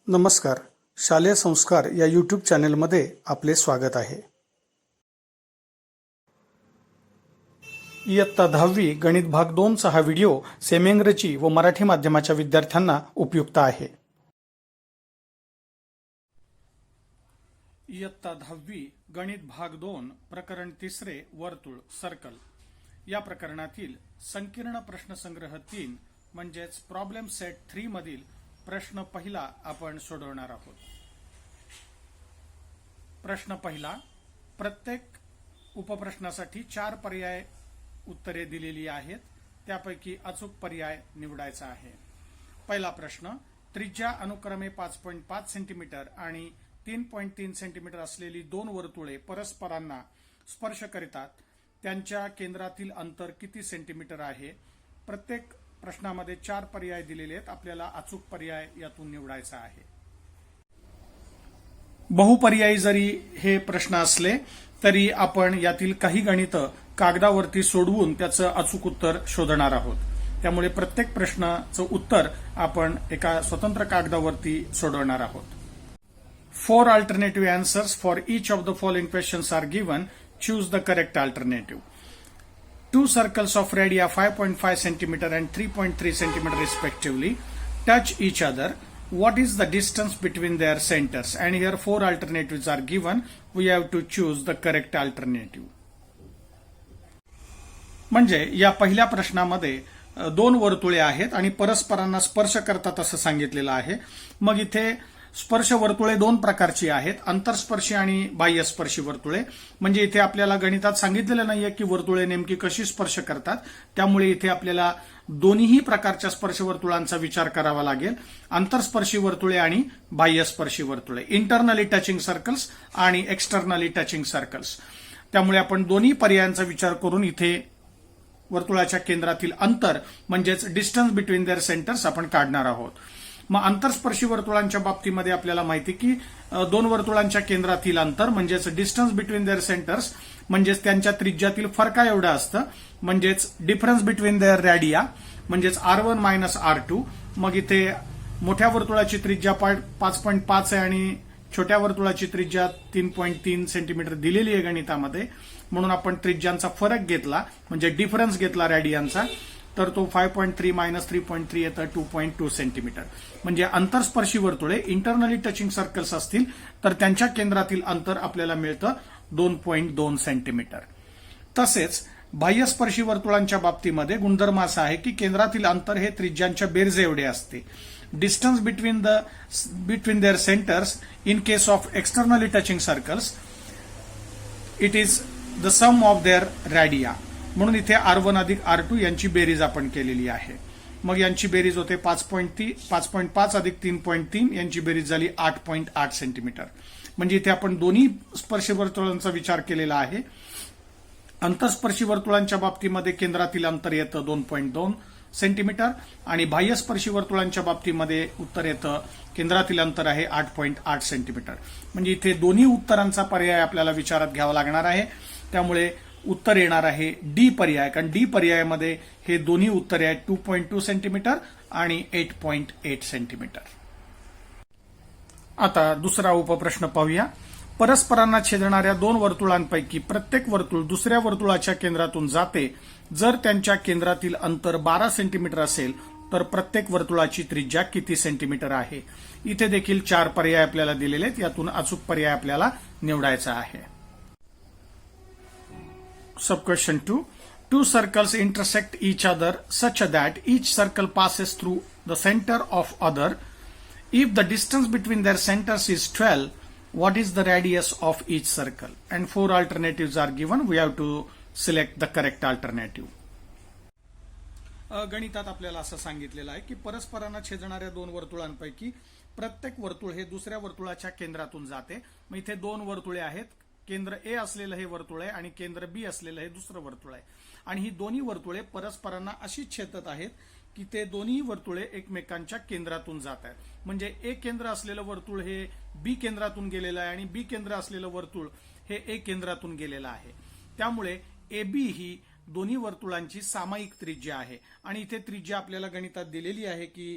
नमस्कार. शालेय संस्कार या यूट्यूब चॅनेलमध्ये आपले स्वागत आहे. इयत्ता 10वी गणित भाग 2चा हा व्हिडिओ सेमी इंग्रजी व मराठी माध्यमाच्या विद्यार्थ्यांना उपयुक्त आहे. इयत्ता 10वी गणित भाग 2 प्रकरण 3 वर्तुळ सर्कल या प्रकरणातील संकीर्ण प्रश्नसंग्रह 3 म्हणजेच प्रॉब्लेम सेट 3 मधील प्रश्न पहिला आपण सोडवणार आहोत. प्रश्न पहिला, प्रत्येक उपप्रश्नासाठी 4 पर्याय उत्तरे दिलेली आहेत. त्यापैकी अचूक पर्याय निवडायचा आहे. पहिला प्रश्न, त्रिज्या अनुक्रमे 5.5 सेंटीमीटर आणि 3.3 सेंटीमीटर असलेली दोन वर्तुळे परस्परांना स्पर्श करतात. त्यांच्या केंद्रातील अंतर किती सेंटीमीटर आहे? प्रत्येक प्रश्नामध्ये 4 पर्याय दिलेले आहेत. आपल्याला अचूक पर्याय यातून निवडायचा आहे. बहुपर्यायी जरी हे प्रश्न असले तरी आपण यातील काही गणितं कागदावरती सोडवून त्याचं अचूक उत्तर शोधणार आहोत. त्यामुळे प्रत्येक प्रश्नाचं उत्तर आपण एका स्वतंत्र कागदावरती सोडवणार आहोत. 4 alternative answers for each of the following questions are given. Choose the correct alternative. Two circles of radii 5.5 cm and 3.3 cm respectively touch each other. What is the distance between their centers? And here 4 alternatives are given. We have to choose the correct alternative. म्हणजे या पहिल्या प्रश्नामध्ये दोन वर्तुळे आहेत आणि परस्परांना स्पर्श करतात असं सांगितलेलं आहे. मग इथे स्पर्श वर्तुळे दोन प्रकारची आहेत, अंतरस्पर्शी आणि बाह्यस्पर्शी वर्तुळे. म्हणजे इथे आपल्याला गणितात सांगितलेलं नाहीये की वर्तुळे नेमकी कशी स्पर्श करतात. त्यामुळे इथे आपल्याला दोन्ही प्रकारच्या स्पर्श वर्तुळांचा विचार करावा लागेल. अंतरस्पर्शी वर्तुळे आणि बाह्यस्पर्शी वर्तुळे, इंटरनली टचिंग सर्कल्स आणि एक्सटर्नली टचिंग सर्कल्स. त्यामुळे आपण दोन्ही पर्यायांचा विचार करून इथे वर्तुळाच्या केंद्रातील अंतर म्हणजेच डिस्टन्स बिटवीन देअर सेंटर्स आपण काढणार आहोत. मग अंतरस्पर्शी वर्तुळांच्या बाबतीमध्ये आपल्याला माहिती की दोन वर्तुळांच्या केंद्रातील अंतर म्हणजेच डिस्टन्स बिटवीन देअर सेंटर्स म्हणजेच त्यांच्या त्रिज्यातील फरका एवढं असतं. म्हणजेच डिफरन्स बिटवीन देअर रॅडिया म्हणजेच R1 मायनस R2. मग इथे मोठ्या वर्तुळाची त्रिज्या 5.5 आहे आणि छोट्या वर्तुळाची त्रिज्या 3.3 सेंटीमीटर दिलेली आहे गणितामध्ये. म्हणून आपण त्रिज्यांचा फरक घेतला म्हणजे डिफरन्स घेतला रॅडियनचा, तर तो 5.3 मायनस 3.3 येतं 2.2 सेंटीमीटर. म्हणजे अंतरस्पर्शी वर्तुळे इंटरनली टचिंग सर्कल्स असतील तर त्यांच्या केंद्रातील अंतर आपल्याला मिळतं 2.2 सेंटीमीटर. तसेच बाह्यस्पर्शी वर्तुळांच्या बाबतीमध्ये गुणधर्म असा आहे की केंद्रातील अंतर हे त्रिज्यांच्या बेरजे एवढे असते. Distance between their centres in case of externally touching circles it is the sum of their radii. म्हणून इथे R1 अधिक R2 यांची बेरीज आपण केलेली आहे. मग यांची बेरीज होते 5.5 अधिक 3.3 यांची बेरीज झाली 8.8 सेंटीमीटर. म्हणजे इथे आपण दोन्ही स्पर्श वर्तुळांचा विचार केलेला आहे. अंतरस्पर्शी वर्तुळांच्या बाबतीमध्ये केंद्रातील अंतर येतं 2.2 सेंटीमीटर आणि बाह्यस्पर्शी वर्तुळांच्या बाबतीमध्ये उत्तर येतं केंद्रातील अंतर आहे 8.8 सेंटीमीटर. म्हणजे इथे दोन्ही उत्तरांचा पर्याय आपल्याला विचारात घ्यावा लागणार आहे. त्यामुळे उत्तर येणार आहे डी पर्याय, कारण डी पर्यायामध्ये हे दोन्ही उत्तरे आहेत 2.2 सेंटीमीटर आणि 8.8 सेंटीमीटर. आता दुसरा उपप्रश्न पाहूया. परस्परांना छेदणाऱ्या दोन वर्तुळांपैकी प्रत्येक वर्तुळ दुसऱ्या वर्तुळाच्या केंद्रातून जाते. जर त्यांच्या केंद्रातील अंतर 12 सेंटीमीटर असेल तर प्रत्येक वर्तुळाची त्रिज्या किती सेंटीमीटर आहे? इथे देखील 4 पर्याय आपल्याला दिलेले आहेत. यातून अचूक पर्याय आपल्याला निवडायचा आहे. Sub question 2. Two circles intersect each other such that each circle passes through the center of other. If the distance between their centers is 12, what is the radius of each circle? And 4 alternatives are given. We have to select the correct alternative. गणितात आपल्याला असं सांगितलेलं आहे की परस्परांना छेदणाऱ्या दोन वर्तुळांपैकी प्रत्येक वर्तुळ हे दुसऱ्या वर्तुळाच्या केंद्रातून जाते. मग इथे दोन वर्तुळे आहेत. केंद्र ए असलेलं हे वर्तुळ आहे आणि केंद्र बी असलेलं हे दुसरं वर्तुळ आहे. आणि ही दोन्ही वर्तुळे परस्परांना अशी छेदत आहेत की ते दोन्ही वर्तुळे एकमेकांच्या केंद्रातून जात आहेत. म्हणजे ए केंद्र असलेलं वर्तुळ हे बी केंद्रातून गेलेलं आहे आणि बी केंद्र असलेलं वर्तुळ हे ए केंद्रातून गेलेलं आहे. त्यामुळे AB ही दोन्ही वर्तुळांची सामायिक त्रिज्या आहे. आणि इथे त्रिज्या आपल्याला गणितात दिलेली आहे की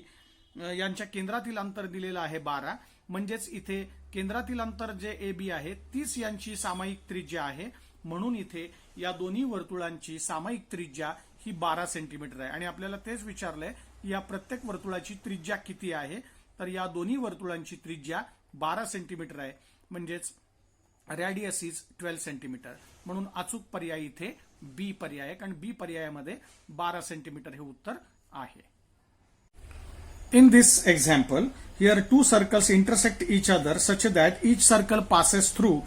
यांच्या केंद्रातील अंतर दिलेलं आहे 12. म्हणजेच इथे केंद्रातील अंतर जे AB आहे तीच यांची सामायिक त्रिज्या आहे. म्हणून इथे या दोन्ही वर्तुळांची सामायिक त्रिज्या ही 12 सेंटीमीटर आहे. आणि आपल्याला तेच विचारलंय या प्रत्येक वर्तुळाची त्रिज्या किती आहे. तर या दोन्ही वर्तुळांची त्रिज्या 12 सेंटीमीटर आहे. म्हणजेच रॅडियस इज 12 सेंटीमीटर. म्हणून अचूक पर्याय इथे बी पर्याय आहे, कारण बी पर्यायामध्ये 12 सेंटीमीटर हे उत्तर आहे. In this example, here two circles intersect each other such that each circle passes through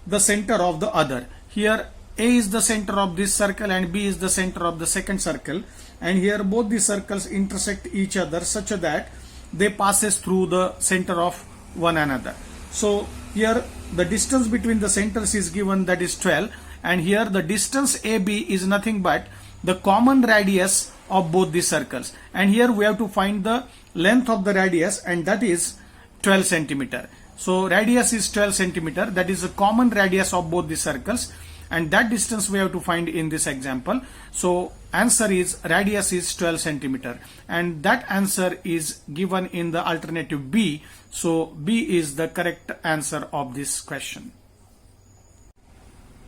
the center of the other. Here A is the center of this circle and B is the center of the second circle, and here both the circles intersect each other such that they passes through the center of one another. So here the distance between the centers is given, that is 12, and here the distance AB is nothing but the common radius of both the circles, and here we have to find the length of the radius, and that is 12 centimeter. So radius is 12 centimeter, that is the common radius of both the circles, and that distance we have to find in this example. So answer is radius is 12 centimeter, and that answer is given in the alternative B. So B is the correct answer of this question.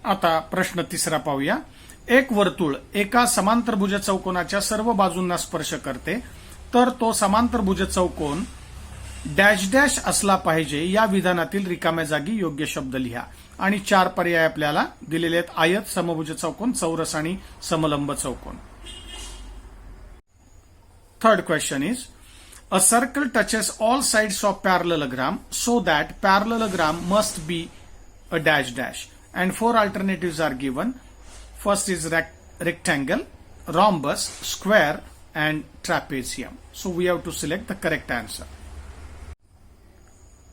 आता प्रश्न तिसरा पाहूया. एक वर्तुळ एका समांतरभुज चौकोनाच्या सर्व बाजूंना स्पर्श करते, तर तो समांतरभुज चौकोन डॅश डॅश असला पाहिजे या विधानातील रिकाम्या जागी योग्य शब्द लिहा. आणि 4 पर्याय आपल्याला दिलेले आहेत: आयत, समभुज चौकोन, चौरस आणि समलंब चौकोन. Third question is a circle touches all sides of parallelogram so that parallelogram must be a dash dash, and 4 alternatives are given. First is rectangle, rhombus, square and trapezium. So we have to select the correct answer.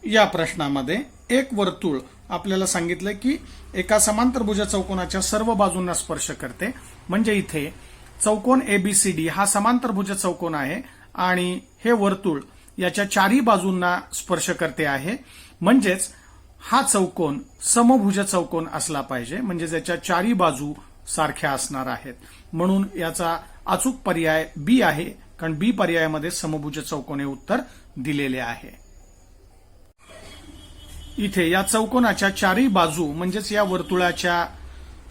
या प्रश्नामध्ये एक वर्तुळ आपल्याला सांगितलं की एका समांतरभुज चौकोनाच्या सर्व बाजूंना स्पर्श करते. म्हणजे इथे चौकोन ABCD हा समांतरभुज चौकोन आहे आणि हे वर्तुळ याच्या 4 बाजूंना स्पर्श करते आहे. म्हणजेच हा चौकोन समभुज चौकोन असला पाहिजे, म्हणजे त्याच्या 4 बाजू सारख्या असणार आहेत. म्हणून याचा अचूक पर्याय बी आहे, कारण बी पर्यायामध्ये समभुज चौकोन हे उत्तर दिलेले आहे. इथे या चौकोनाच्या 4 बाजू म्हणजेच या वर्तुळाच्या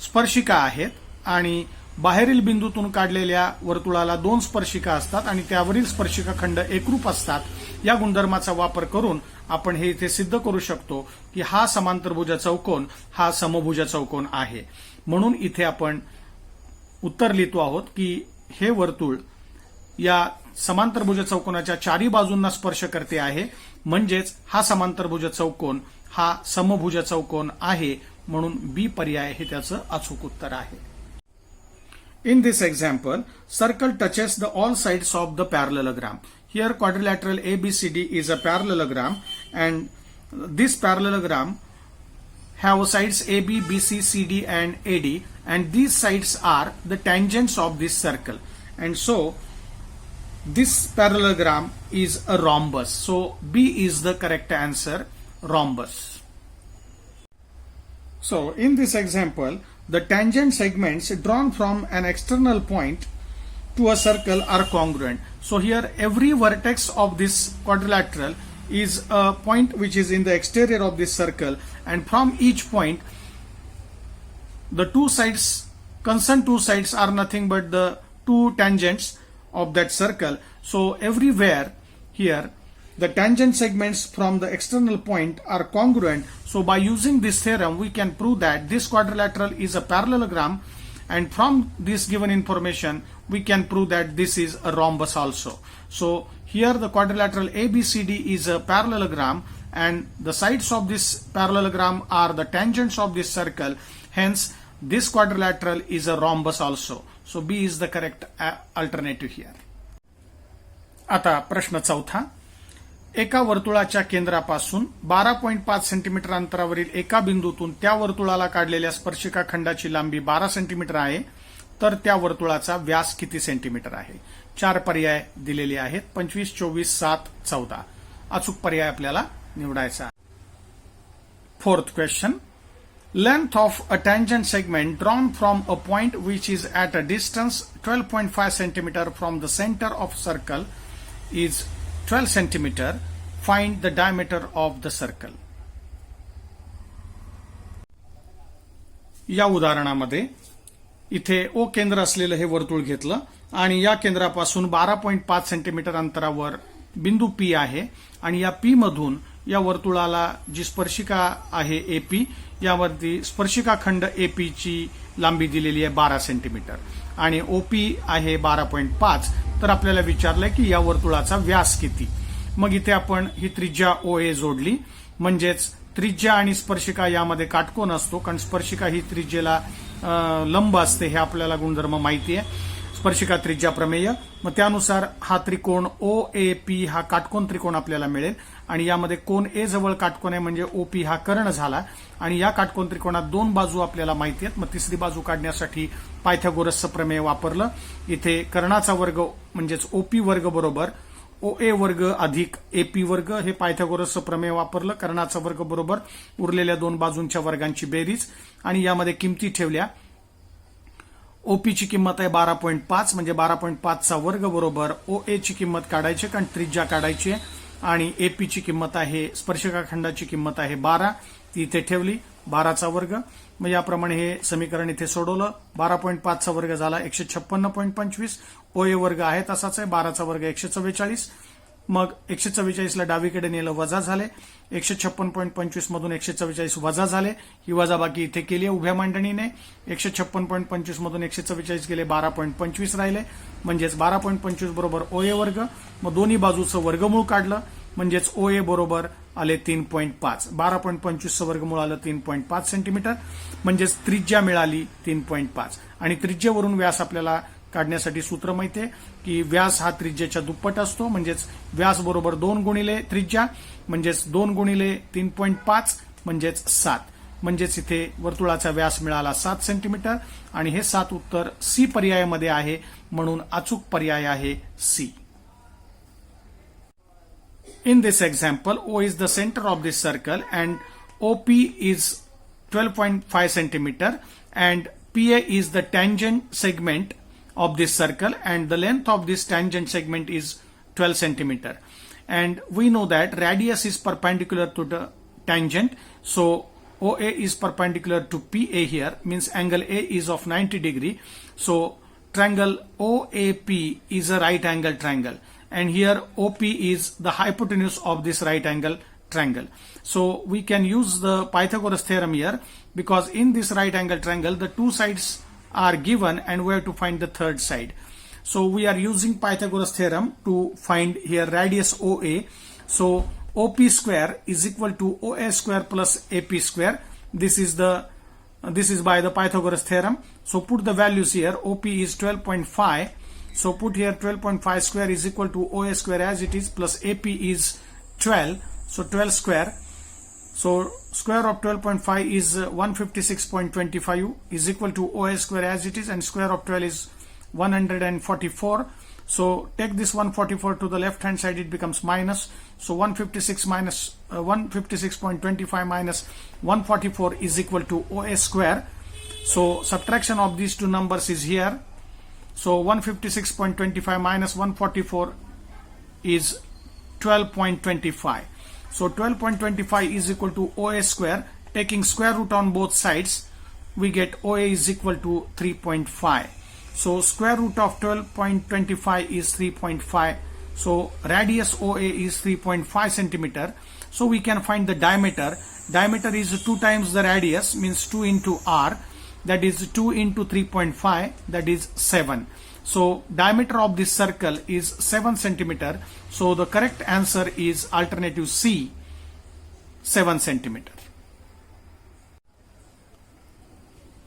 स्पर्शिका आहेत आणि बाहेरील बिंदूतून काढलेल्या वर्तुळाला 2 स्पर्शिका असतात आणि त्यावरील स्पर्शिका खंड एकरूप असतात. या गुणधर्माचा वापर करून आपण हे इथे सिद्ध करू शकतो की हा समांतरभुज चौकोन हा समभुज चौकोन आहे. म्हणून इथे आपण उत्तर लिहितो आहोत की हे वर्तुळ या समांतरभुज चौकोनाच्या 4 बाजूंना स्पर्श करते आहे. म्हणजेच हा समांतरभुज चौकोन हा समभुज चौकोन आहे. म्हणून बी पर्याय हे त्याचं अचूक उत्तर आहे. In this example, circle touches the all sides of the parallelogram. Here quadrilateral ABCD is a parallelogram, and this parallelogram have sides AB, BC, CD and AD, and these sides are the tangents of this circle. And so this parallelogram is a rhombus. So B is the correct answer, rhombus. So in this example, the tangent segments drawn from an external point to a circle are congruent. So here every vertex of this quadrilateral is a point which is in the exterior of this circle, and from each point the concerned two sides are nothing but the 2 tangents of that circle. So everywhere here the tangent segments from the external point are congruent. So by using this theorem we can prove that this quadrilateral is a parallelogram, and from this given information we can prove that this is a rhombus also. So here the quadrilateral ABCD is a parallelogram, and the sides of this parallelogram are the tangents of this circle. Hence this quadrilateral is a rhombus also. So B is the correct alternative here. आता प्रश्न चौथा. एका वर्तुळाच्या केंद्रापासून 12.5 centimetre अंतरावरील एका बिंदूतून त्या वर्तुळाला काढलेल्या स्पर्शिका खंडाची लांबी 12 सेंटीमीटर आहे, तर त्या वर्तुळाचा व्यास किती सेंटीमीटर आहे. 4 पर्याय दिलेले आहेत: 25, 24, 7, 14. अचूक पर्याय आपल्याला निवडायचा. Fourth question. Length of a tangent segment drawn from a point which is at a distance 12.5 centimeter from the center of circle is 12 centimeter. Find the diameter of the circle. या उदाहरणामध्ये इथे ओ केंद्र असलेलं हे वर्तुळ घेतलं आणि या केंद्रापासून 12.5 सेंटीमीटर अंतरावर बिंदू पी आहे आणि या पी मधून या वर्तुळाला जी स्पर्शिका आहे एपी, यावरती स्पर्शिका खंड एपी ची लांबी दिलेली आहे 12 सेंटीमीटर आणि ओपी आहे 12.5. तर आपल्याला विचारलंय की या वर्तुळाचा व्यास किती. मग इथे आपण ही त्रिज्या OA जोडली, म्हणजेच त्रिज्या आणि स्पर्शिका यामध्ये काटकोन असतो, कारण स्पर्शिका ही त्रिज्येला लंब असते, हे आपल्याला गुणधर्म माहिती आहे. स्पर्शिका त्रिज्या प्रमेय. मग त्यानुसार हा त्रिकोण OAP हा काटकोन त्रिकोण आपल्याला मिळेल आणि यामध्ये कोन ए जवळ काटकोन आहे, म्हणजे OP हा कर्ण झाला आणि या काटकोन त्रिकोणात दोन बाजू आपल्याला माहिती आहेत. मग तिसरी बाजू काढण्यासाठी पायथागोरसचं प्रमेय वापरलं. इथे कर्णाचा वर्ग म्हणजेच OP वर्ग बरोबर OA वर्ग अधिक AP वर्ग हे पायथागोरसचं प्रमेय वापरलं. कर्णाचा वर्ग बरोबर उरलेल्या दोन बाजूंच्या वर्गांची बेरीज आणि यामध्ये किमती ठेवल्या. OP ची किंमत आहे 12.5, म्हणजे 12.5 चा वर्ग बरोबर OA ची किंमत काढायची, कारण त्रिज्या काढायची आहे, आणि AP ची किंमत आहे, स्पर्शिका खंडाची किंमत आहे 12, ती इथे ठेवली 12 चा वर्ग. मग याप्रमाणे हे समीकरण इथे सोडवलं. 12.5 चा वर्ग झाला 156.25. OA वर्ग आहे तसाच आहे, 12 चा वर्ग 144. मग 144 ला डावीकडे नेलं, वजा झाले. 156.25 मधून 144 वजा झाले. ही वजाबाकी इथे केली आहे उभ्या मांडणीने. 156.25 मधून 144 गेले, 12.25 राहिले, म्हणजेच 12.25 बरोबर OA वर्ग. मग दोन्ही बाजूचं वर्गमूळ काढलं, म्हणजेच OA बरोबर आले 3.5. 12.25 चं वर्गमूळ आलं 3.5 सेंटीमीटर, म्हणजेच त्रिज्या मिळाली 3.5. आणि त्रिज्येवरून व्यास आपल्याला काढण्यासाठी सूत्र माहिती आहे की व्यास हा त्रिज्येच्या दुप्पट असतो, म्हणजेच व्यास बरोबर 2 गुणिले त्रिज्या, म्हणजेच 2 गुणिले 3.5 म्हणजेच 7. म्हणजेच इथे वर्तुळाचा व्यास मिळाला 7 सेंटीमीटर आणि हे 7 उत्तर सी पर्यायामध्ये आहे, म्हणून अचूक पर्याय आहे C. In this example, O is the center of this circle and OP is 12.5 centimeter and PA is the tangent segment of this circle and the length of this tangent segment is 12 centimeter. And we know that radius is perpendicular to the tangent. So OA is perpendicular to PA here, means angle A is of 90 degree. So triangle OAP is a right angle triangle. And here OP is the hypotenuse of this right angle triangle. So we can use the Pythagoras theorem here, because in this right angle triangle the two sides are given and we have to find the third side. So we are using Pythagoras theorem to find here radius OA. So OP square is equal to OA square plus AP square. This is by the Pythagoras theorem. So put the values here. OP is 12.5. So put here 12.5 square is equal to OA square as it is, plus AP is 12. So 12 square. So square of 12.5 is 156.25 is equal to OA square as it is, and square of 12 is 144. So take this 144 to the left hand side, it becomes minus. So 156 minus 156.25 minus 144 is equal to OA square. So subtraction of these two numbers is here. So 156.25 minus 144 is 12.25. So 12.25 is equal to OA square. Taking square root on both sides, we get OA is equal to 3.5. So square root of 12.25 is 3.5. So radius OA is 3.5 centimeter. So we can find the diameter. Diameter is 2 times the radius, means 2 into R. That is 2 into 3.5, that is 7. So diameter of this circle is 7 centimeter. So the correct answer is alternative C, 7 centimeter.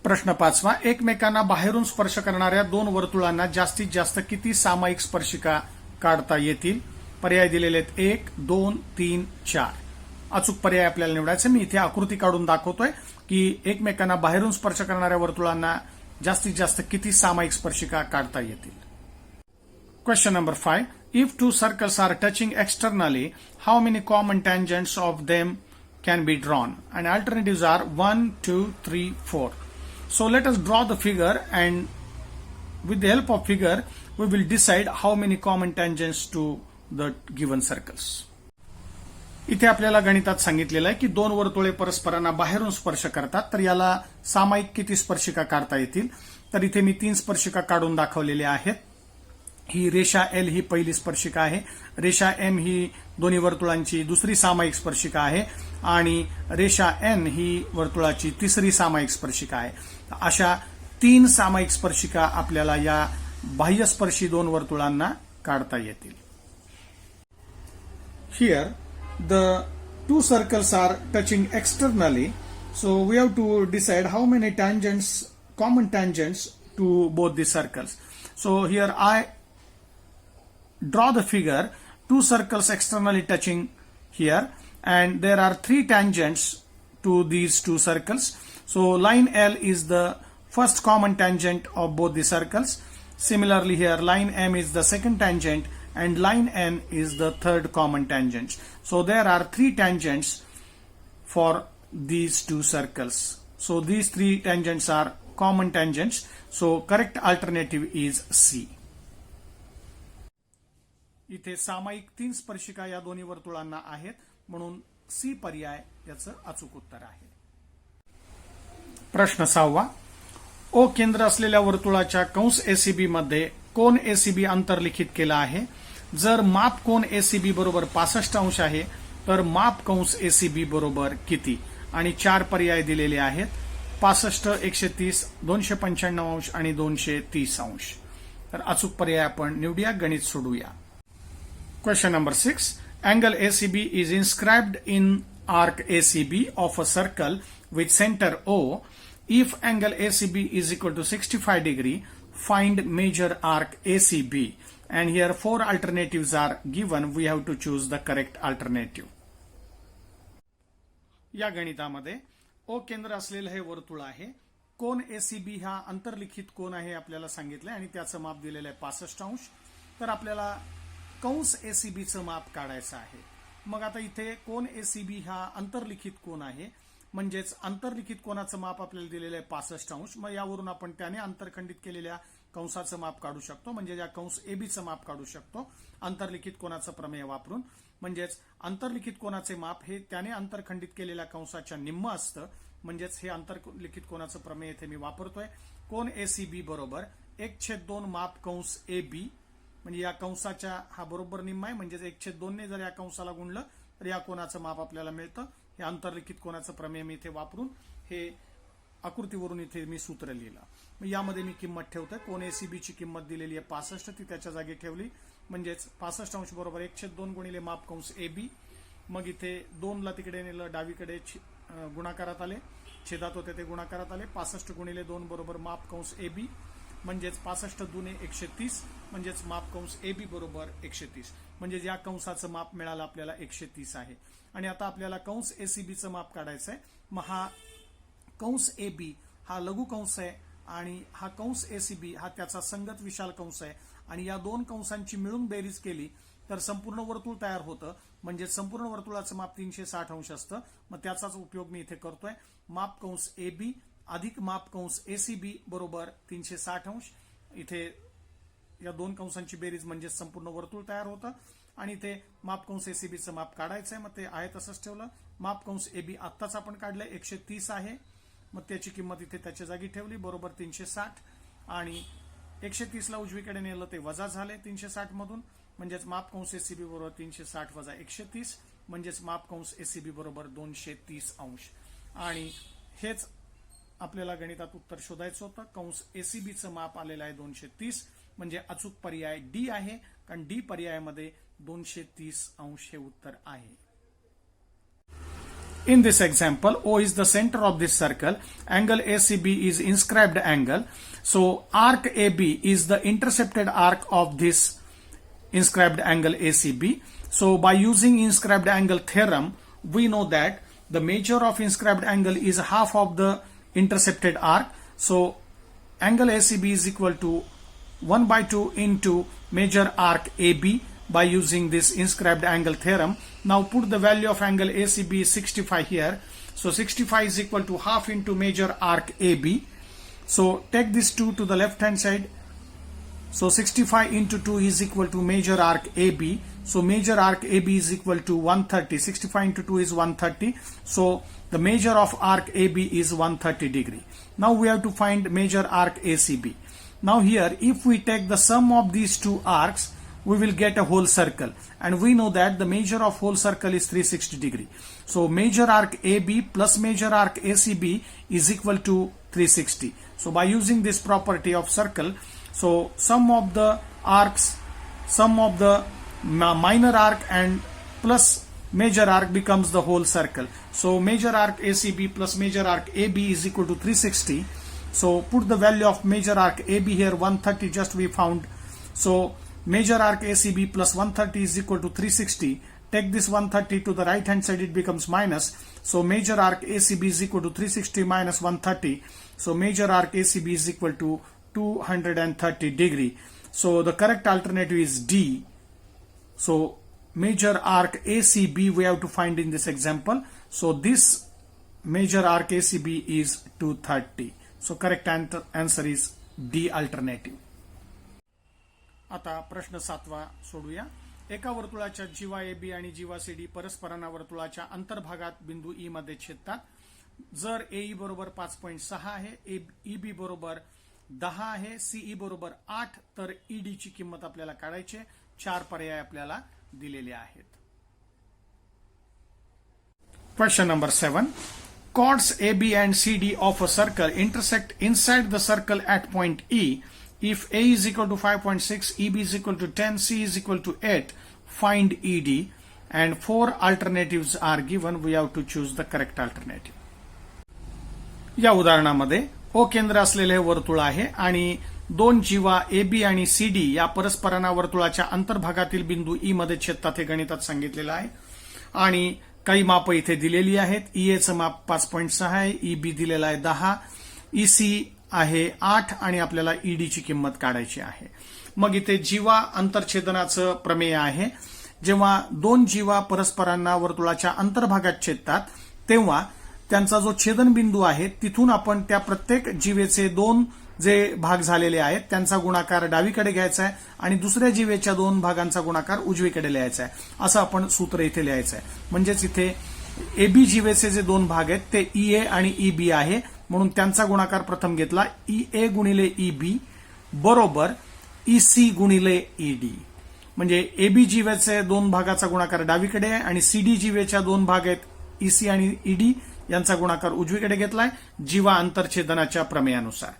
प्रश्न 5वा. एकमेकांना बाहेरून स्पर्श करणाऱ्या दोन वर्तुळांना जास्तीत जास्त किती सामायिक स्पर्शिका काढता येतील? पर्याय दिलेले आहेत 1, 2, 3, 4. अचूक पर्याय आपल्याला निवडायचे. मी इथे आकृती काढून दाखवतोय की एकमेकांना बाहेरून स्पर्श करणाऱ्या वर्तुळांना जास्तीत जास्त किती सामायिक स्पर्शिका काढता येतील. Question number 5. If two circles are touching externally, how many common tangents of them can be drawn? And alternatives are 1, 2, 3, 4. So let us draw the figure, and with the help of figure we will decide how many common tangents to the given circles. इथे आपल्याला गणितात सांगितलेलं आहे की दोन वर्तुळे परस्परांना बाहेरून स्पर्श करतात, तर याला सामायिक किती स्पर्शिका काढता येतील. तर इथे मी 3 स्पर्शिका काढून दाखवलेल्या आहेत. ही रेषा एल ही पहिली स्पर्शिका आहे, रेषा एम ही दोन्ही वर्तुळांची दुसरी सामायिक स्पर्शिका आहे आणि रेषा एन ही वर्तुळाची तिसरी सामायिक स्पर्शिका आहे. अशा 3 सामायिक स्पर्शिका आपल्याला या बाह्यस्पर्शी दोन वर्तुळांना काढता येतील. Here the two circles are touching externally, so we have to decide how many tangents, common tangents to both the circles. So here I draw the figure, two circles externally touching here, and there are 3 tangents to these two circles. So line L is the first common tangent of both the circles. Similarly here line M is the second tangent and line N is the third common tangent. So there are 3 tangents for these two circles. So these 3 tangents are common tangents. So correct alternative is C. इथे सामायिक 3 स्पर्शिका या दोन्ही वर्तुळांना आहेत, म्हणून C पर्याय याचं अचूक उत्तर आहे. प्रश्न 6. ओ केंद्र असलेल्या वर्तुळाच्या कंस एसीबी मध्ये कोन एसीबी अंतर्लिखित केला आहे. जर माप कोन एसीबी बरोबर 65 अंश आहे तर माप कंस एसीबी बरोबर किती, आणि 4 पर्याय दिलेले आहेत. 65, 130, 295 अंश आणि 230 अंश. तर अचूक पर्याय आपण निवडूया, गणित सोडूया. Question number 6. Angle ACB is inscribed in arc ACB of a circle with centre O. If angle ACB is equal to 65 degree, find major arc ACB, and here 4 alternatives are given. We have to choose the correct alternative. या गणितामध्ये ओ केंद्र असलेलं हे वर्तुळ आहे. कोन ACB हा अंतर्लिखित कोन आहे आपल्याला सांगितलंय आणि त्याचं माप दिलेलं आहे 65 अंश. तर आपल्याला कंस एसीबीचं माप काढायचं आहे. मग आता इथे कोन एसीबी हा अंतर्लिखित कोन आहे, म्हणजेच अंतर्लिखित कोनाचं माप आपल्याला दिलेलं आहे 65 अंश. मग यावरून आपण त्याने अंतरखंडित केलेल्या कंसाचं माप काढू शकतो, म्हणजे या कंस एबीचं माप काढू शकतो अंतर्लिखित कोनाचं प्रमेय वापरून. म्हणजेच अंतर्लिखित कोनाचे माप हे त्याने अंतरखंडित केलेल्या कंसाच्या निम्म असतं. म्हणजेच हे अंतर्लिखित कोनाचं प्रमेय इथे मी वापरतोय. कोन एसीबी बरोबर 1/2 माप कंस एबी, म्हणजे या कंसाच्या हा बरोबर निम्मा आहे. म्हणजेच 1/2 ने जर या कंसाला गुणलं तर या कोनाचं माप आपल्याला मिळतं. हे अंतर्लिखित कोनाचं प्रमेय मी इथे वापरून हे आकृतीवरून इथे मी सूत्र लिहिलं. मग यामध्ये मी किंमत ठेवतोय. कोन एसीबीची किंमत दिलेली आहे 65, ती त्याच्या जागी ठेवली. म्हणजेच 65 अंश बरोबर 1/2 गुणिले माप कंस एबी. मग इथे 2 ला तिकडे नेलं, डावीकडे गुणाकारात आले, छेदात होते ते गुणाकारात आले. 65 गुणिले 2 बरोबर माप कंस एबी, म्हणजेच 65 दुने 130, म्हणजेच माप कंस एबी बरोबर 130. म्हणजे या कंसाचं माप मिळालं आपल्याला 130 आहे. आणि आता आपल्याला कंस एसीबीचं माप काढायचं आहे. मग हा कंस एबी हा लघु कंस आहे आणि हा कंस एसीबी हा त्याचा संगत विशाल कंस आहे. आणि या दोन कंसांची मिळून बेरीज केली तर संपूर्ण वर्तुळ तयार होतं. म्हणजे संपूर्ण वर्तुळाचं माप 360 अंश असतं. मग त्याचाच उपयोग मी इथे करतोय. माप कंस एबी अधिक माप कंस एसीबी बरोबर 360 अंश. इथे या दोन कंसांची बेरीज म्हणजे संपूर्ण वर्तुळ तयार होतं. आणि इथे माप कंस एसीबीचं माप काढायचंय. मग ते आहे तसंच ठेवलं. माप कंस एबी आत्ताच आपण काढलंय 130 आहे. मग त्याची किंमत इथे त्याच्या जागी ठेवली बरोबर 360. आणि 130 ला उजवीकडे नेलं ते वजा झाले 360 मधून. म्हणजेच माप कंस एसीबी बरोबर 360 वजा 130, म्हणजेच माप कंस एसीबी बरोबर 230 अंश. आणि हेच आपल्याला गणितात उत्तर शोधायचं होतं. कंस एसीबीचं माप आलेलं आहे 230, म्हणजे अचूक पर्याय डी आहे. कारण डी पर्यायामध्ये 230 अंश हे उत्तर आहे. In this example, O is the center of this circle. Angle ACB is inscribed angle. So arc AB is the intercepted arc of this inscribed angle ACB. So by using inscribed angle theorem, we know that the measure of inscribed angle is half of the intercepted arc. So angle ACB is equal to 1/2 into measure arc AB by using this inscribed angle theorem. Now put the value of angle ACB is 65 here. So 65 is equal to half into measure arc AB. So take this 2 to the left hand side. So 65 into 2 is equal to major arc AB. So major arc AB is equal to 130. 65 into 2 is 130. So the measure of arc AB is 130 degree. Now we have to find major arc ACB. Now here, if we take the sum of these two arcs, we will get a whole circle, and we know that the measure of whole circle is 360 degree. So major arc AB plus major arc ACB is equal to 360. So by using this property of circle, so sum of the arcs, sum of the minor arc and plus major arc becomes the whole circle. So major arc ACB plus major arc AB is equal to 360. So put the value of major arc AB here, 130 just we found. So major arc ACB plus 130 is equal to 360. Take this 130 to the right hand side, it becomes minus. So major arc ACB is equal to 360 minus 130. So major arc ACB is equal to 230 degree. So the correct alternative is D. So major arc ACB we have to find in this example. So this major arc ACB is 230. So correct answer is D alternative. आता प्रश्न 7वा सोडूया. एका वर्तुळाच्या जीवा AB आणि जीवा CD परस्परांना वर्तुळाच्या अंतर्भागात बिंदू E मध्ये छेदतात. जर AE बरोबर 5.6 आहे, EB बरोबर 10 आहे, CE बरोबर 8, तर ED ची किंमत आपल्याला काढायची. 4 पर्याय आपल्याला दिलेले आहेत. Question number 7. Chords AB and CD of a circle intersect inside the circle at point E. If A is equal to 5.6, EB is equal to 10, C is equal to 8, find ED, and 4 alternatives are given. We have to choose the correct alternative. या उदाहरणामध्ये O केंद्र असलेले वर्तुळ आहे आणि दोन जीवा AB आणि CD या परस्परांना वर्तुळाच्या अंतर्भागातील बिंदू E मध्ये छेदतात हे गणितात सांगितलेलं आहे. आणि काही माप इथे दिलेली आहेत. EA चं माप 5.6 आहे, EB दिलेला आहे 10, EC आहे 8 आणि आपल्याला ED ची किंमत काढायची आहे. मग इथे जीवा अंतरछेदनाचं प्रमेय आहे. जेव्हा दोन जीवा परस्परांना वर्तुळाच्या अंतर्भागात छेदतात तेव्हा त्यांचा जो छेदनबिंदू आहे तिथून आपण त्या प्रत्येक जीवेचे दोन जे भाग झालेले आहेत त्यांचा गुणाकार डावीकडे घ्यायचा आहे आणि दुसऱ्या जीवेच्या दोन भागांचा गुणाकार उजवीकडे लिहायचा आहे. असं आपण सूत्र इथे लिहायचं आहे. म्हणजेच इथे AB जीवेचे जे दोन भाग आहेत ते EA आणि EB आहे, म्हणून त्यांचा गुणाकार प्रथम घेतला. EA गुणिले EB बरोबर EC गुणिले ED. म्हणजे AB जीवेचे दोन भागाचा गुणाकार डावीकडे आहे आणि CD जीवेच्या दोन भाग आहेत EC आणि ED यांचा गुणाकार उजवीकडे घेतलाय जीवा अंतरछेदनाच्या प्रमेयानुसार.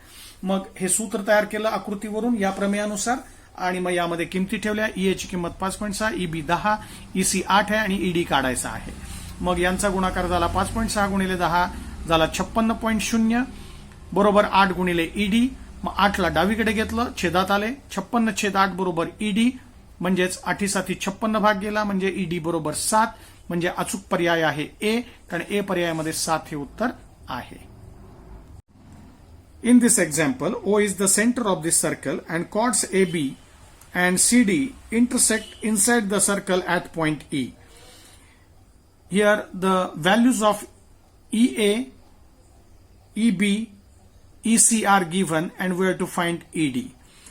मग हे सूत्र तयार केलं आकृतीवरून या प्रमेयानुसार आणि मग यामध्ये किमती ठेवल्या. EA ची किंमत 5.6, EB 10, EC 8 आहे आणि ED काढायचा आहे. मग यांचा गुणाकार झाला 5.6 गुणिले 10 झाला 56.0 बरोबर 8 गुणिले ED. मग 8 ला डावीकडे घेतलं, छेदात आले. 56/8 बरोबर ED म्हणजेच 8 56 भाग गेला म्हणजे ED बरोबर 7. म्हणजे अचूक पर्याय आहे A, कारण A पर्यायामध्ये 7 हे उत्तर आहे. In this example, O is the center of this circle and chords AB and CD intersect inside the circle at point E. Here the values of EA, EB, EC are given and we have to find ED.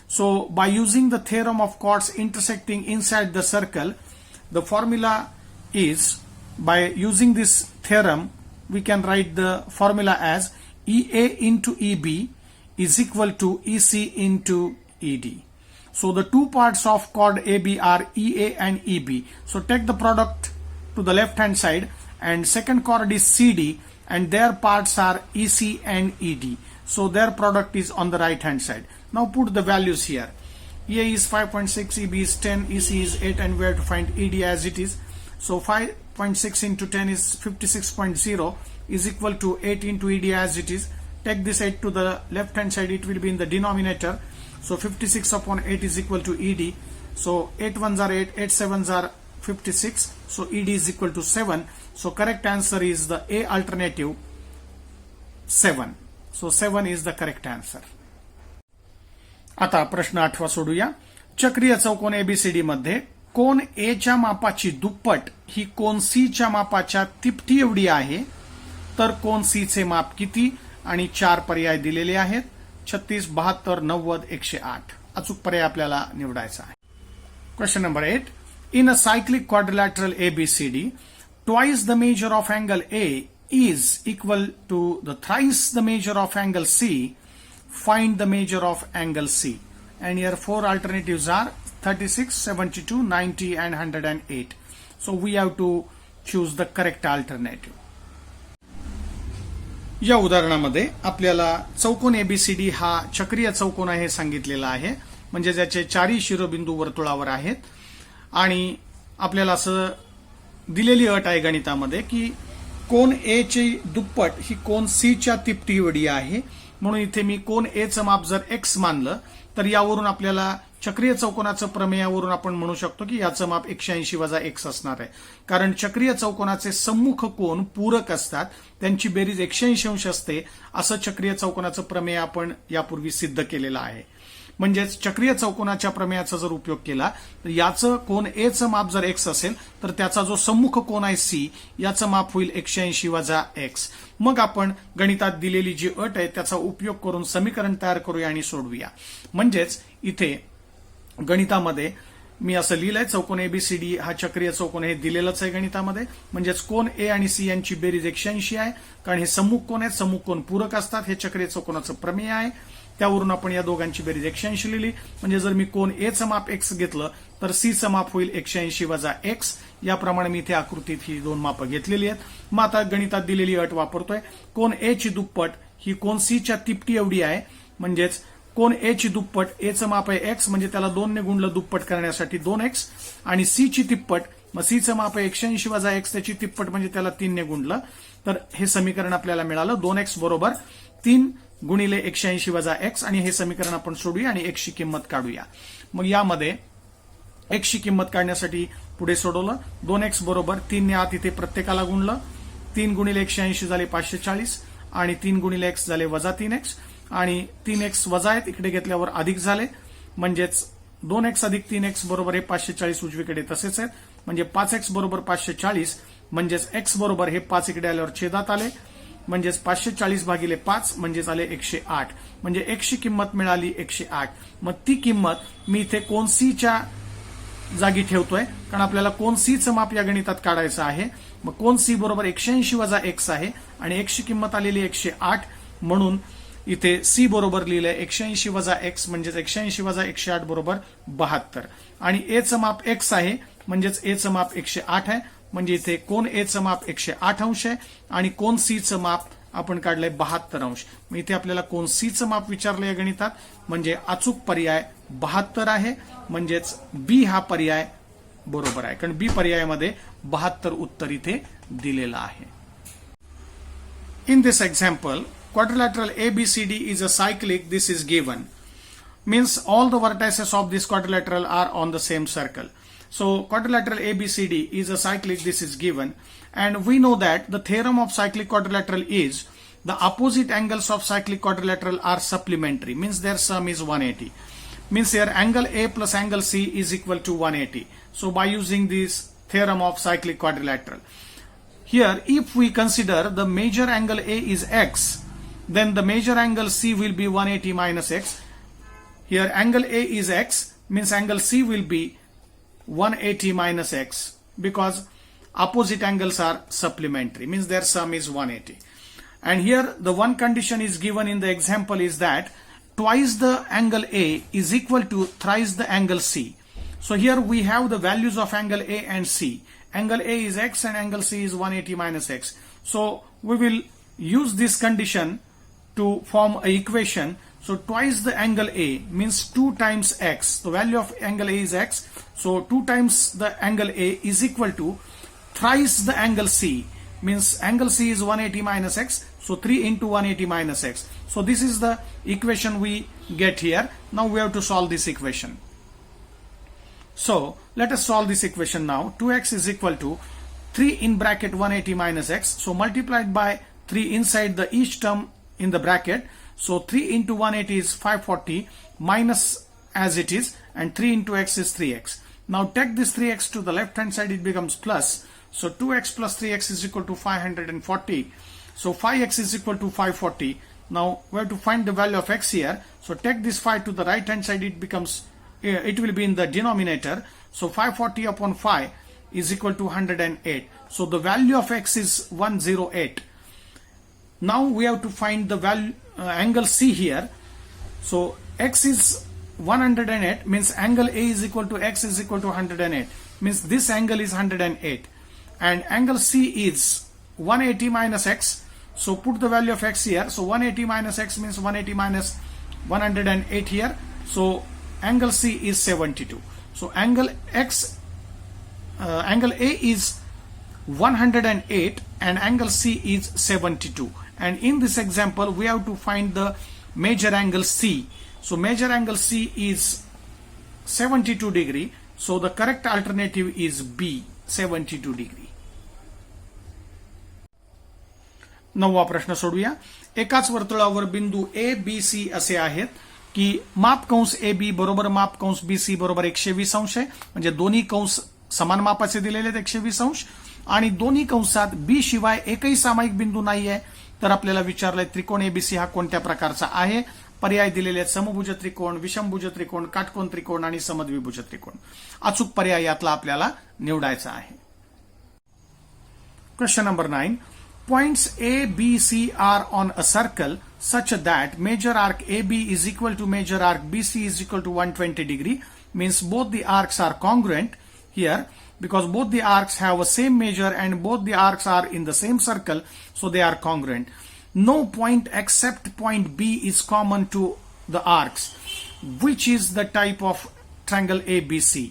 So by using the theorem of chords intersecting inside the circle, the formula is, by using this theorem we can write the formula as EA into EB is equal to EC into ED. So the two parts of chord AB are EA and EB. So take the product to the left hand side and second chord is CD and their parts are EC and ED. So their product is on the right hand side. Now put the values here. EA is 5.6, EB is 10, EC is 8 and we have to find ED as it is. So 5.6 into 10 is 56.0 is equal to 8 into ED as it is. Take this 8 to the left hand side, it will be in the denominator. So 56 upon 8 is equal to ED. So 8 ones are 8, 8 sevens are 56. So ED is equal to 7. So correct answer is the A alternative 7. So 7 is the correct answer. आता प्रश्न 8वा सोडूया. चक्रीय चौकोन ABCD मध्ये कोन A च्या मापाची दुप्पट ही कोन C च्या मापाच्या तिपटी एवढी आहे, तर कोन C चे माप किती? आणि 4 पर्याय दिलेले आहेत 36, 72, 90, 108. अचूक पर्याय आपल्याला निवडायचा आहे. Question number 8. In a cyclic quadrilateral ABCD, twice the measure of angle A is equal to the thrice the measure of angle C. Find the measure of angle C. And here four alternatives are 36, 72, 90 and 108. So we have to choose the correct alternative. या उदाहरणामध्ये आपल्याला चौकोन ABCD हा चक्रीय चौकोन आहे सांगितलेला आहे, म्हणजे ज्याचे चारही शिरोबिंदू वर्तुळावर आहेत. आणि आपल्याला असं दिलेली अट आहे गणितामध्ये की कोन ए ची दुप्पट ही कोन सी च्या तिपटी एवढी आहे. म्हणून इथे मी कोन ए चं माप जर एक्स मानलं तर यावरून आपल्याला चक्रीय चौकोनाचं प्रमेयावरून आपण म्हणू शकतो की याचं माप 180 वजा एक्स असणार आहे. कारण चक्रीय चौकोनाचे सम्मुख कोन पूरक असतात, त्यांची बेरीज 180 अंश असते, असं चक्रीय चौकोनाचं प्रमेय आपण यापूर्वी सिद्ध केलेलं आहे. म्हणजेच चक्रीय चौकोनाच्या प्रमेयाचा जर उपयोग केला तर याचं कोन ए चं माप जर एक्स असेल तर त्याचा जो सम्मुख कोन आहे सी याचं माप होईल 180 वजा एक्स. मग आपण गणितात दिलेली जी अट आहे त्याचा उपयोग करून समीकरण तयार करूया आणि सोडवूया. म्हणजेच इथे गणितामध्ये मी असं लिहिलंय चौकोन एबीसीडी हा चक्रीय चौकोन हे दिलेलंच आहे गणितामध्ये. म्हणजेच कोन ए आणि सी यांची बेरीज 180 आहे, कारण हे सम्मुख कोन आहेत, सम्मुख कोन पूरक असतात, हे चक्रीय चौकोनाचं प्रमेय आहे. त्यावरून आपण या दोघांची बेरीज 180 लिहिली. म्हणजे जर मी कोन ए चं माप एक्स घेतलं तर सी चं माप होईल 180 वजा एक्स. याप्रमाणे मी इथे आकृतीत ही दोन मापं घेतलेली आहेत. मग आता गणितात दिलेली अट वापरतोय. कोन ए ची दुप्पट ही कोन सी च्या तिपटी एवढी आहे. म्हणजेच कोन ए ची दुप्पट ए चं माप आहे एक्स, म्हणजे त्याला 2 ने गुणलं दुप्पट करण्यासाठी 2x. आणि सी ची तिप्पट, मग सी चं माप आहे 180 वजा एक्स, त्याची तिप्पट म्हणजे त्याला 3 ने गुणलं. तर हे समीकरण आपल्याला मिळालं 2x बरोबर 3 गुणिले 180 वजा एक्स. आणि हे समीकरण आपण सोडूया आणि एक्स ची किंमत काढूया. मग यामध्ये एक्स ची किंमत काढण्यासाठी पुढे सोडवलं. 2x बरोबर 3 ने आत इथे प्रत्येकाला गुणलं. 3 गुणिले 180 झाले 540 आणि 3 गुणिले एक्स झाले वजा 3x. आणि 3x वजा आहेत इकडे घेतल्यावर अधिक झाले. म्हणजेच 2x अधिक 3x बरोबर हे 540 उजवीकडे तसेच आहेत. म्हणजे 5x बरोबर 540. म्हणजेच x बरोबर हे 5 इकडे आल्यावर छेदात आले. म्हणजेच 540 भागिले 5 म्हणजेच आले 108. म्हणजे x ची किंमत मिळाली 108. मग ती किंमत मी इथे कोन सी च्या जागी ठेवतोय, कारण आपल्याला कोन सी चं माप या गणितात काढायचं आहे. मग कोन सी बरोबर 180 वजा एक्स आहे आणि x ची किंमत आलेली 108. म्हणून इथे सी बरोबर लिहिलंय 180 वजा एक्स, म्हणजेच 180 वजा 108 बरोबर 72. आणि ए चं माप एक्स आहे, म्हणजेच ए चं माप 108 आहे. म्हणजे इथे कोन ए चं माप 108 अंश आहे आणि कोन सी चं माप आपण काढलंय 72 अंश. मग इथे आपल्याला कोन सी चं माप विचारलंय या गणितात, म्हणजे अचूक पर्याय 72 आहे. म्हणजेच बी हा पर्याय बरोबर आहे, कारण बी पर्यायामध्ये 72 उत्तर इथे दिलेलं आहे. In this example, quadrilateral ABCD is a cyclic. This is given. Means all the vertices of this quadrilateral are on the same circle. So quadrilateral ABCD is a cyclic. This is given. And we know that the theorem of cyclic quadrilateral is the opposite angles of cyclic quadrilateral are supplementary. Means their sum is 180. Means here angle A plus angle C is equal to 180. So by using this theorem of cyclic quadrilateral. Here if we consider the major angle A is x, then the major angle C will be 180 minus x. Here angle A is x, means angle C will be 180 minus x, because opposite angles are supplementary, means their sum is 180. And here the one condition is given in the example is that twice the angle A is equal to thrice the angle C. So here we have the values of angle A and C. Angle A is x and angle C is 180 minus x. So we will use this condition to form a equation. So twice the angle A means 2 times x. The value of angle A is x. So 2 times the angle A is equal to thrice the angle C. Means angle C is 180 minus x. So 3 into 180 minus x. So this is the equation we get here. Now we have to solve this equation. So let us solve this equation now. 2x is equal to 3 in bracket 180 minus x. So multiplied by 3 inside the each term in the bracket. So 3 into 180 is 540 minus as it is, and 3 into x is 3x. Now take this 3x to the left hand side, it becomes plus. So 2x plus 3x is equal to 540. So 5x is equal to 540. Now we have to find the value of x here. So take this 5 to the right hand side, it will be in the denominator. So 540 upon 5 is equal to 108. So the value of x is 108. Now we have to find the value angle C here. So x is 108 means angle A is equal to x is equal to 108, means this angle is 108, and angle C is 180 minus x. So put the value of x here. So 180 minus x means 180 minus 108 here. So angle C is 72. So angle A is 108 and angle C is 72. And in this example, we have to find the major angle C. So major angle C is 72 degree. So the correct alternative is B, 72 degree. नववा प्रश्न सोडूया. एकाच वर्तुळावर बिंदू A B C असे आहेत की माप कंस ए बी बरोबर माप कंस बी सी बरोबर 120 अंश आहे. म्हणजे दोन्ही कंस समान मापाचे दिलेले आहेत 120 अंश, आणि दोन्ही कंसात बी शिवाय एकही सामायिक बिंदू नाही आहे. तर आपल्याला विचारलंय त्रिकोण एबीसी हा कोणत्या प्रकारचा आहे. पर्याय दिलेले आहेत समभुज त्रिकोण, विषमभुज त्रिकोण, काटकोन त्रिकोण आणि समद्विभुज त्रिकोण. अचूक पर्याय यातला आपल्याला निवडायचा आहे. Question number 9. Points A, B, C are on a circle such that major arc AB is equal to major arc BC is equal to 120 degree. Means both the arcs are congruent here because both the arcs have a same major and both the arcs are in the same circle, so they are congruent. No point except point B is common to the arcs. Which is the type of triangle ABC?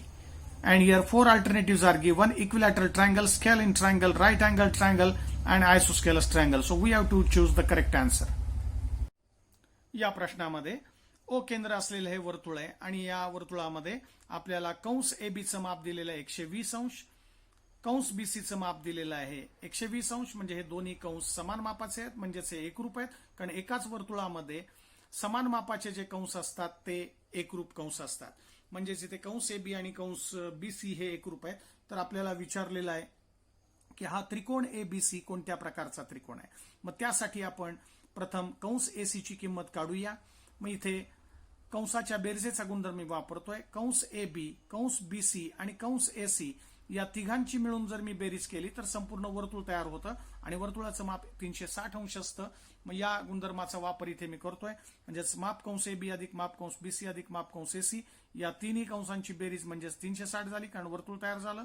And here 4 alternatives are given: equilateral triangle, scalene triangle, right angle triangle and isosceles triangle. So we have to choose the correct answer. या प्रश्नामध्ये ओ केंद्र असलेले हे वर्तुळ आहे आणि या वर्तुळामध्ये आपल्याला कंस एबीचं माप दिलेलं आहे 120 अंश, कंस बीसीचं माप दिलेलं आहे 120 अंश. म्हणजे हे दोन्ही कंस समान मापाचे आहेत, म्हणजेच हे एकरूप आहेत. कारण एकाच वर्तुळामध्ये समान मापाचे जे कंस असतात ते एकरूप कंस असतात. म्हणजेच इथे कंस एबी आणि कंस बीसी हे एकरूप आहेत. तर आपल्याला विचारलेलं आहे की हा त्रिकोण एबीसी कोणत्या प्रकारचा त्रिकोण आहे. मग त्यासाठी आपण प्रथम कंस एसी ची किंमत काढूया. मग इथे कंसाच्या बेरजेचा गुणधर्म मी वापरतोय. कंस एबी, कंस बीसी आणि कंस एसी या तिघांची मिळून जर मी बेरीज केली तर संपूर्ण वर्तुळ तयार होतं आणि वर्तुळाचं माप 360 अंश असतं. मग या गुणधर्माचा वापर इथे मी करतोय. म्हणजेच माप कंस एबी अधिक माप कंस बीसी अधिक माप कंस एसी या तिन्ही कंसांची बेरीज म्हणजेच 360 झाली, कारण वर्तुळ तयार झालं.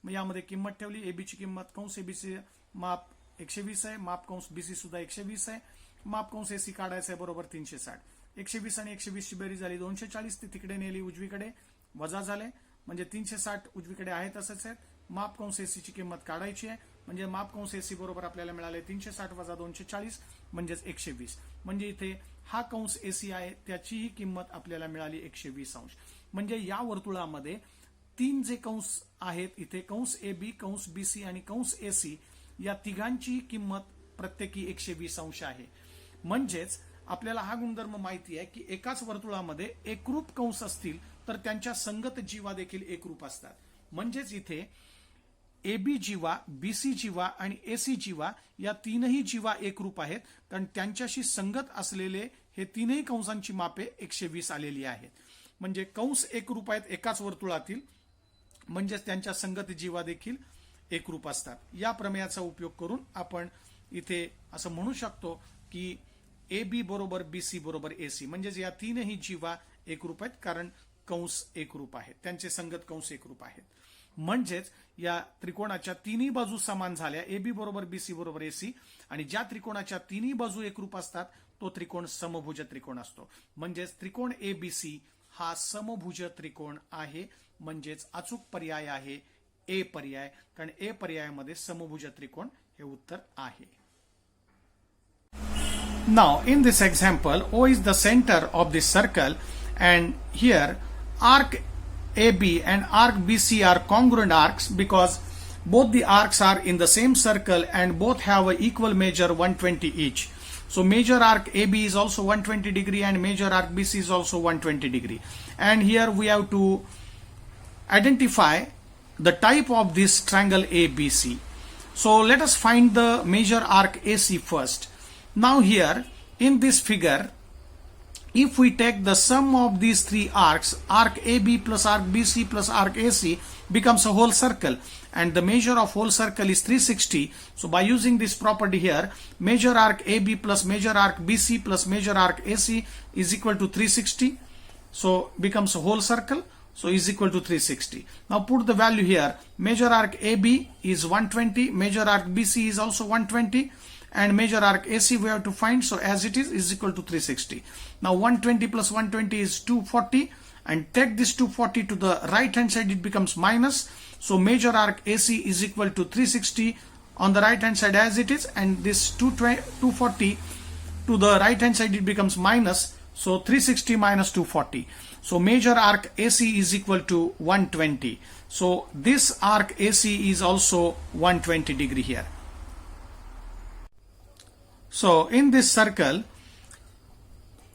मग यामध्ये किंमत ठेवली. एबीची किंमत कंस एबीसी माप 120 आहे, माप कंस बीसी सुद्धा 120 आहे, माप कंस एसी काढायचं आहे बरोबर 360. 120 आणि 120 ची बेरीज झाली 240. ती तिकडे नेली उजवीकडे, वजा झाले. म्हणजे 360 उजवीकडे आहे तसंच आहेत. माप कंस एसी ची किंमत काढायची आहे. म्हणजे माप कंस एसी बरोबर आपल्याला मिळाले 360 वजा 240 म्हणजेच 120. म्हणजे इथे हा कंस एसी आहे त्याचीही किंमत आपल्याला मिळाली 120 अंश. म्हणजे या वर्तुळामध्ये 3 जे कंस आहेत इथे कंस एबी, कंस बीसी आणि कंस एसी या तिघांची किंमत प्रत्येकी 120 अंश आहे. म्हणजेच आपल्याला हा गुणधर्म माहिती आहे की एकाच वर्तुळामध्ये एकरूप कंस असतील तर त्यांच्या संगत जीवा देखील एकरूप असतात. म्हणजेच इथे एबी जीवा, बीसी जीवा आणि एसी जीवा या तीनही जीवा एकरूप आहेत, कारण त्यांच्याशी संगत असलेले हे तीनही कंसांची मापे 120 आलेली आहेत. म्हणजे कंस एकरूप आहेत एकाच वर्तुळातील, म्हणजेच त्यांच्या संगत जीवा देखील एकरूप असतात. या प्रमेयाचा उपयोग करून आपण इथे असं म्हणू शकतो की एबी बरोबर बीसी बरोबर एसी, म्हणजेच या तीनही जीवा एकरूप आहेत कारण कंस एकरूप आहेत, त्यांचे संगत कंस एकरूप आहेत. म्हणजेच या त्रिकोणाच्या तिन्ही बाजू समान झाल्या, एबी बरोबर बीसी बरोबर एसी, आणि ज्या त्रिकोणाच्या तिन्ही बाजू एकरूप असतात तो त्रिकोण समभुज त्रिकोण असतो. म्हणजेच त्रिकोण एबीसी हा समभुज त्रिकोण आहे. म्हणजेच अचूक पर्याय आहे ए पर्याय, कारण ए पर्यायामध्ये समभुज त्रिकोण हे उत्तर आहे. Now in this example, O is the center of this circle and here arc AB and arc BC are congruent arcs because both the arcs are in the same circle and both have an equal measure 120 each. So major arc AB is also 120 degree and major arc BC is also 120 degree. And here we have to identify the type of this triangle ABC. So let us find the major arc AC first. Now here in this figure, if we take the sum of these three arcs, arc AB plus arc BC plus arc AC becomes a whole circle, and the measure of whole circle is 360. So by using this property here, measure arc AB plus measure arc BC plus measure arc AC is equal to 360. So becomes a whole circle. So is equal to 360. Now put the value here. Measure arc AB is 120. Measure arc BC is also 120. And measure arc AC we have to find. So as it is equal to 360. Now 120 plus 120 is 240. And take this 240 to the right hand side, it becomes minus. So measure arc AC is equal to 360 on the right hand side as it is. And this 240 to the right hand side, it becomes minus. So 360 minus 240. So measure arc AC is equal to 120. So this arc AC is also 120 degree here. So in this circle,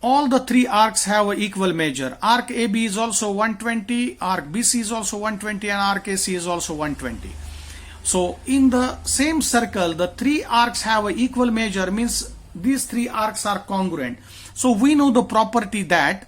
all the three arcs have an equal measure. Arc AB is also 120, arc BC is also 120, and arc AC is also 120. So in the same circle, the three arcs have an equal measure, means these three arcs are congruent. So we know the property that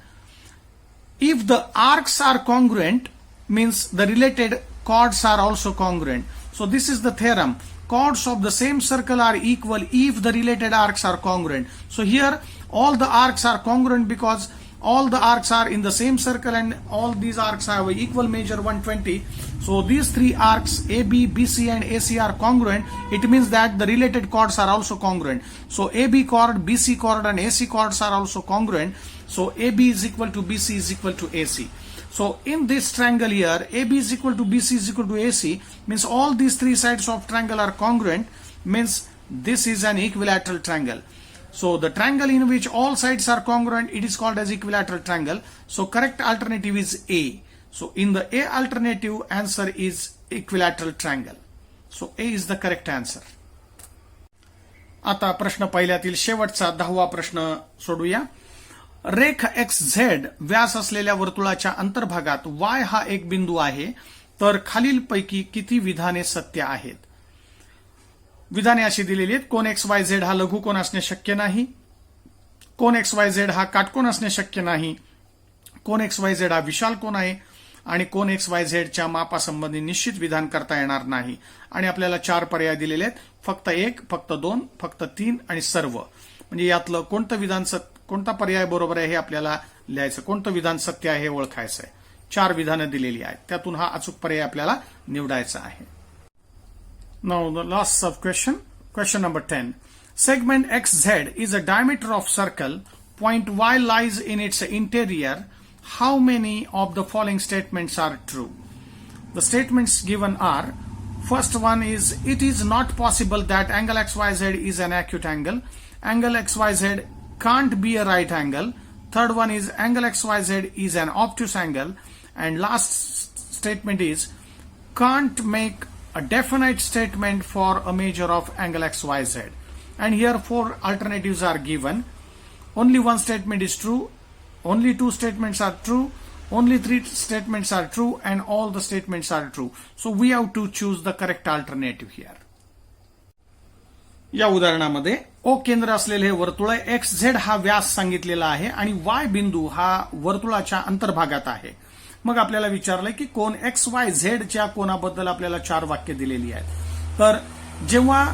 if the arcs are congruent, means the related chords are also congruent. So this is the theorem. Chords of the same circle are equal if the related arcs are congruent. So here all the arcs are congruent because all the arcs are in the same circle and all these arcs have an equal measure 120. So these three arcs AB, BC and AC are congruent. It means that the related chords are also congruent. So AB chord, BC chord and AC chords are also congruent. So AB is equal to BC is equal to AC. So in this triangle here, AB is equal to BC is equal to AC, means all these three sides of triangle are congruent, means this is an equilateral triangle. So the triangle in which all sides are congruent, it is called as equilateral triangle. So correct alternative is A. So in the A alternative, answer is equilateral triangle. So A is the correct answer. आता प्रश्न पहिल्यातील शेवटचा 10वा प्रश्न सोडूया. रेख XZ व्यास असलेल्या वर्तुळाच्या अंतर्भागात Y हा एक बिंदू आहे, तर खालीलपैकी किती विधाने सत्य आहेत? विधाने अशी दिलेली आहेत. कोन XYZ हा लघुकोन असणे शक्य नाही, कोन XYZ हा काटकोन असणे शक्य नाही, कोन XYZ हा विशाल कोन आहे आणि कोन XYZ च्या मापासंबंधी निश्चित विधान करता येणार नाही. आणि आपल्याला 4 पर्याय दिलेले आहेत. फक्त 1, फक्त 2, फक्त 3 आणि सर्व. म्हणजे यातलं कोणता पर्याय बरोबर आहे हे आपल्याला लिहायचं, कोणतं विधान सत्य आहे हे ओळखायचं आहे. 4 विधानं दिलेली आहेत, त्यातून हा अचूक पर्याय आपल्याला निवडायचा आहे. Now the last sub question, question number 10. Segment XZ is a diameter of circle. Point Y lies in its interior. How many of the following statements are true? The statements given are: first one is, it is not possible that angle XYZ is an acute angle. Angle XYZ can't be a right angle. Third one is, angle XYZ is an obtuse angle. And last statement is, can't make a definite statement for a measure of angle XYZ. And here 4 alternatives are given. Only one statement is true, only 2 statements are true, only 3 statements are true, and all the statements are true. So we have to choose the correct alternative here. या उदाहरणामध्ये O केंद्र असलेले हे वर्तुळ XZ हा व्यास सांगितलेला आहे आणि Y बिंदू हा वर्तुळाच्या अंतर्भागात आहे. मग आपल्याला विचारलंय की कोन XYZ च्या कोनाबद्दल आपल्याला 4 वाक्य दिलेली आहेत. तर जेव्हा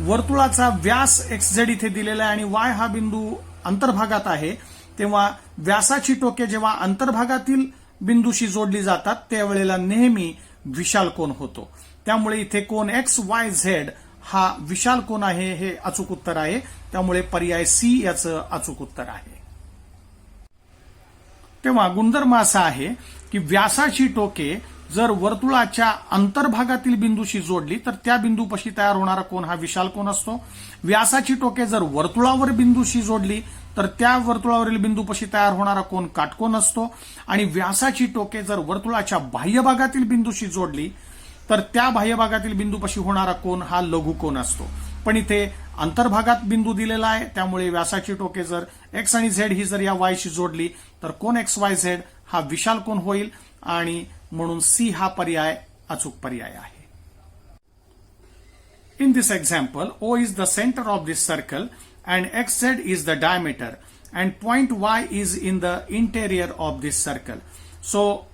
वर्तुळाचा व्यास XZ इथे दिलेला आहे आणि Y हा बिंदू अंतर्भागात आहे, तेव्हा व्यासाची टोके जेव्हा अंतर्भागातील बिंदूशी जोडली जातात त्यावेळेला नेहमी विशाल कोन होतो. त्यामुळे इथे कोन XYZ हा विशाल कोन आहे हे अचूक उत्तर आहे. त्यामुळे पर्याय C याचं अचूक उत्तर आहे. तेव्हा गुणधर्म असा आहे की व्यासाची टोके जर वर्तुळाच्या अंतर्भागातील बिंदूशी जोडली तर त्या बिंदूपाशी तयार होणारा कोन हा विशाल कोन असतो. व्यासाची टोके जर वर्तुळावर बिंदूशी जोडली तर त्या वर्तुळावरील बिंदूपाशी तयार होणारा कोन काटकोन असतो. आणि व्यासाची टोके जर वर्तुळाच्या बाह्य भागातील बिंदूशी जोडली तर त्या बाह्य भागातील बिंदूपाशी होणारा कोन हा लघुकोन असतो. पण इथे अंतर्भागात बिंदू दिलेला आहे, त्यामुळे व्यासाची टोके जर X आणि Z ही जर या Y शी जोडली तर कोन XYZ हा विशाल कोन होईल आणि म्हणून C हा पर्याय अचूक पर्याय आहे. In this example, O is the center of this circle and XZ is the diameter and point Y is in the interior of this circle. So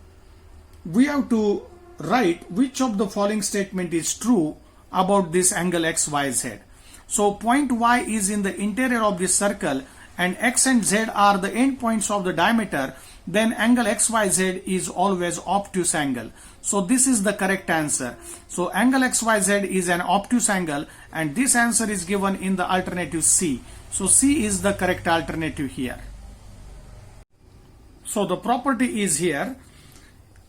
we have to write which of the following statement is true about this angle XYZ. So point Y is in the interior of this circle and X and Z are the endpoints of the diameter, then angle XYZ is always obtuse angle. So this is the correct answer. So angle XYZ is an obtuse angle and this answer is given in the alternative C. So C is the correct alternative here. So the property is here.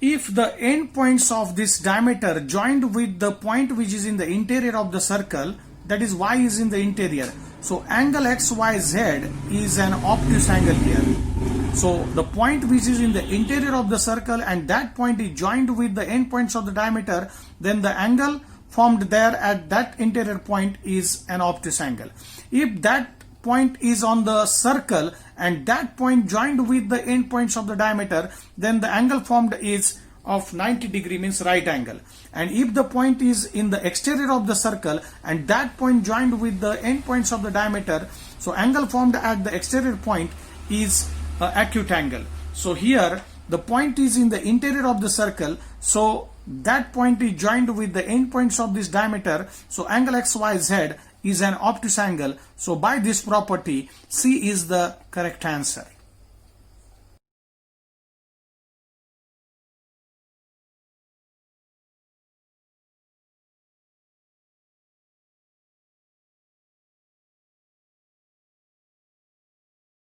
If the endpoints of this diameter joined with the point which is in the interior of the circle, that is Y is in the interior. So angle XYZ is an obtuse angle here. So the point which is in the interior of the circle and that point is joined with the endpoints of the diameter, then the angle formed there at that interior point is an obtuse angle. If that point is on the circle and that point joined with the endpoints of the diameter, then the angle formed is of 90 degree, means right angle. And if the point is in the exterior of the circle and that point joined with the endpoints of the diameter, so angle formed at the exterior point is acute angle. So here the point is in the interior of the circle, so that point is joined with the endpoints of this diameter, so angle XYZ is an obtuse angle. So by this property, C is the correct answer.